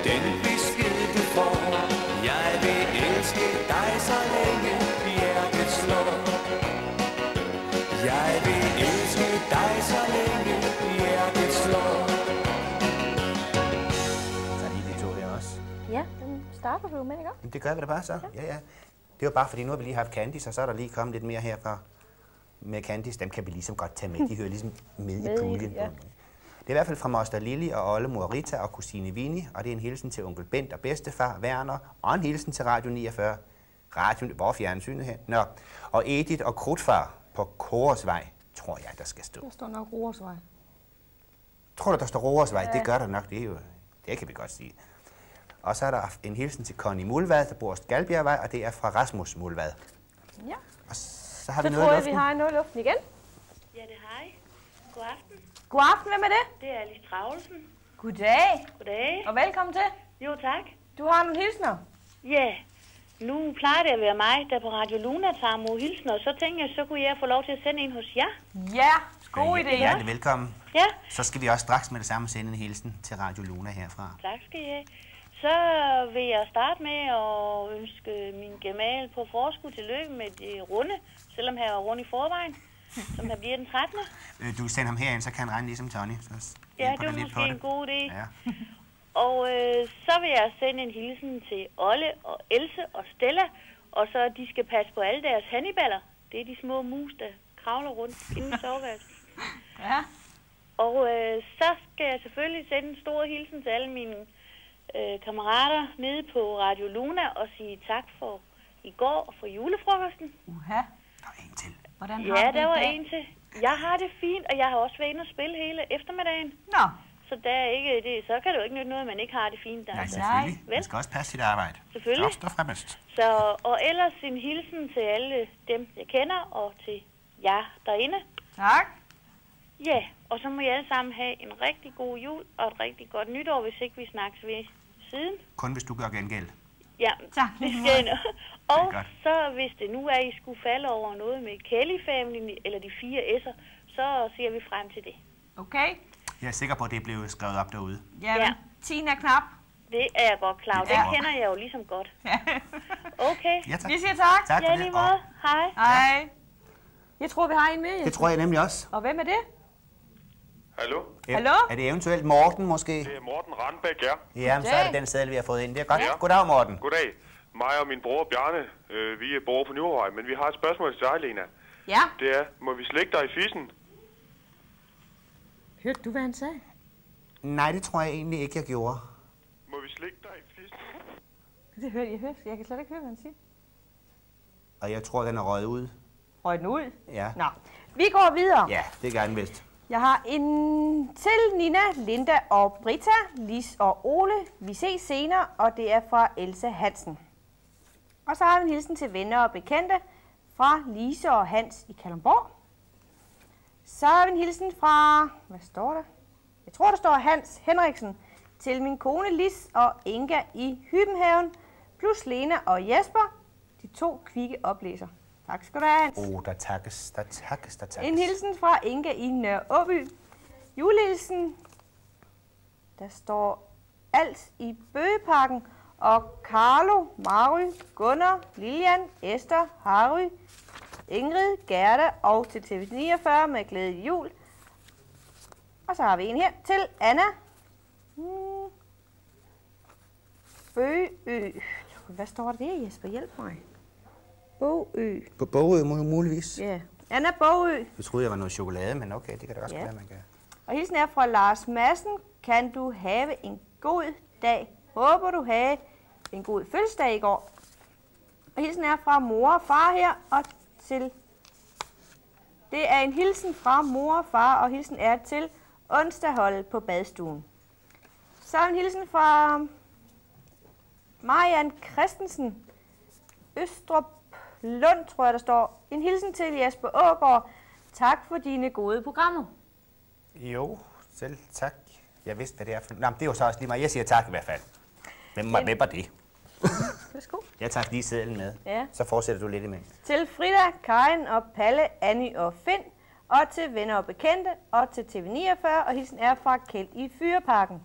den besked du får. Jeg vil elske dig, så længe hjertet slår. Jeg vil elske dig, så længe hjertet slår. Så er lige de to her også. Ja, den starter du med, ikke? Det gør vi da bare så. Ja. Det var bare fordi, nu har vi lige haft Candice, og så er der lige kommet lidt mere herfra med Candice. Dem kan vi ligesom godt tage med. De hører ligesom med i puljen. Ja. Det er i hvert fald fra moster Lili og oldemor Rita og kusine Vini, og det er en hilsen til onkel Bent og bedstefar Werner, og en hilsen til Radio 49. Hvor er fjernsynet her? Nå. Og Edith og Krudtfar på Korsvej, tror jeg, der skal stå. Der står nok Roersvej. Tror du, der står Roersvej? Ja. Det gør der nok. Det kan vi godt sige. Og så er der en hilsen til Connie Mulvad, der bor Skalbjergvej, og det er fra Rasmus Mulvad. Ja. Og så har vi så noget i luften. vi har noget i luften igen. Ja, det har I. God aften. God aften, hvem er det? Det er Alice Travlsen. Goddag. Goddag. Og velkommen til. Jo, tak. Du har nogle hilsner. Ja, nu plejer det at være mig, der på Radio Luna tager mod hilsner, og så tænkte jeg, så kunne jeg få lov til at sende en hos jer. Ja, god idé. Hjertelig velkommen. Ja. Så skal vi også straks med det samme sende en hilsen til Radio Luna herfra. Tak skal I have. Så vil jeg starte med at ønske min gemal på forskud tillykke med det runde, selvom han var rundt i forvejen, som han bliver den 13. Du sender ham herind, så kan han regne ligesom Tony. Så ja, det var måske en god idé. Ja. Og så vil jeg sende en hilsen til Olle og Else og Stella, og så at de skal passe på alle deres hanniballer. Det er de små mus, der kravler rundt inden i soveværelset. Ja. Og så skal jeg selvfølgelig sende en stor hilsen til alle mine kammerater nede på Radio Luna og sige tak for i går og for julefrokosten. Uha. Der er en til. Hvordan ja, der var en til. Jeg har det fint, og jeg har også været inde og spille hele eftermiddagen. Nå. Så der er ikke det, så kan det jo ikke nytte noget, at man ikke har det fint. Nej, selvfølgelig. Man skal også passe sit arbejde. Selvfølgelig. Først og fremmest. Så, og ellers en hilsen til alle dem, jeg kender, og til jer derinde. Tak. Ja, og så må I alle sammen have en rigtig god jul og et rigtig godt nytår, hvis ikke vi snakkes ved siden. Kun hvis du gør gengæld. Ja, tak. Det skal jeg. Og så hvis det nu er, at I skulle falde over noget med Kelly Family, eller de 4 S'er, så ser vi frem til det. Okay. Jeg er sikker på, at det er blevet skrevet op derude. Ja. Tiden er knap. Det er jeg godt klar. Den kender jeg jo ligesom godt. Okay. Ja, tak. Vi siger tak. Tak for ja, lige måde. Hej. Hej. Jeg tror, vi har en med. Det tror jeg nemlig også. Og hvem er det? Hallo? Hallo? Er det eventuelt Morten måske? Det er Morten Randbæk, ja. Jamen, så er det den seddel, vi har fået ind. Det er godt. Ja. Goddag, Morten. Goddag. Mig og min bror Bjarne, vi bor på Nyhavnvej, men vi har et spørgsmål til dig, Lena. Ja? Det er, må vi slække dig i fissen? Hørte du, hvad han sagde? Nej, det tror jeg egentlig ikke, jeg gjorde. Må vi slække dig i fissen? Det hørte jeg. Jeg kan slet ikke høre, hvad han siger. Og jeg tror, den er røget ud. Røget den ud? Ja. Nå, vi går videre. Ja, det gør den vist. Jeg har en til Nina, Linda og Britta, Lis og Ole. Vi ses senere, og det er fra Elsa Hansen. Og så har vi en hilsen til venner og bekendte fra Lise og Hans i Kalundborg. Så har vi en hilsen fra, hvad står der? Jeg tror, der står Hans Henriksen til min kone Lis og Inga i Hybenhaven, plus Lena og Jesper, de 2 kvikke oplæser. Tak skal du have, Hans. Der takkes. En hilsen fra Inga i Nørre Åby. Julehilsen. Der står alt i Bøgeparken. Og Carlo, Mary, Gunnar, Lilian, Esther, Harry, Ingrid, Gerda og til TV49 med glædelig jul. Og så har vi en her til Anna. Bøgeø. Hvad står der, Jesper? Hjælp mig. Bogø. På Bogø muligvis? Ja. Anna Bogø. Jeg troede, jeg var noget chokolade, men okay, det kan da også være, man kan. Og hilsen er fra Lars Madsen. Kan du have en god dag? Håber du havde en god fødselsdag i går. Og hilsen er fra mor og far her og til... Det er en hilsen fra mor og far, og hilsen er til onsdagholdet på badstuen. Så er en hilsen fra Marianne Christensen, Østrup Lund, tror jeg, der står. En hilsen til Jesper Aagaard. Tak for dine gode programmer. Jo, selv tak. Jeg vidste, hvad det er for... Nå, det er jo så også lige mig. Jeg siger tak i hvert fald. Hvem var det? Værsgo. Jeg tager lige sedlen med. Ja. Så fortsætter du lidt imens. Til Frida, Karin og Palle, Annie og Finn, og til venner og bekendte, og til TV49, og hilsen er fra Kjeld i Fyreparken.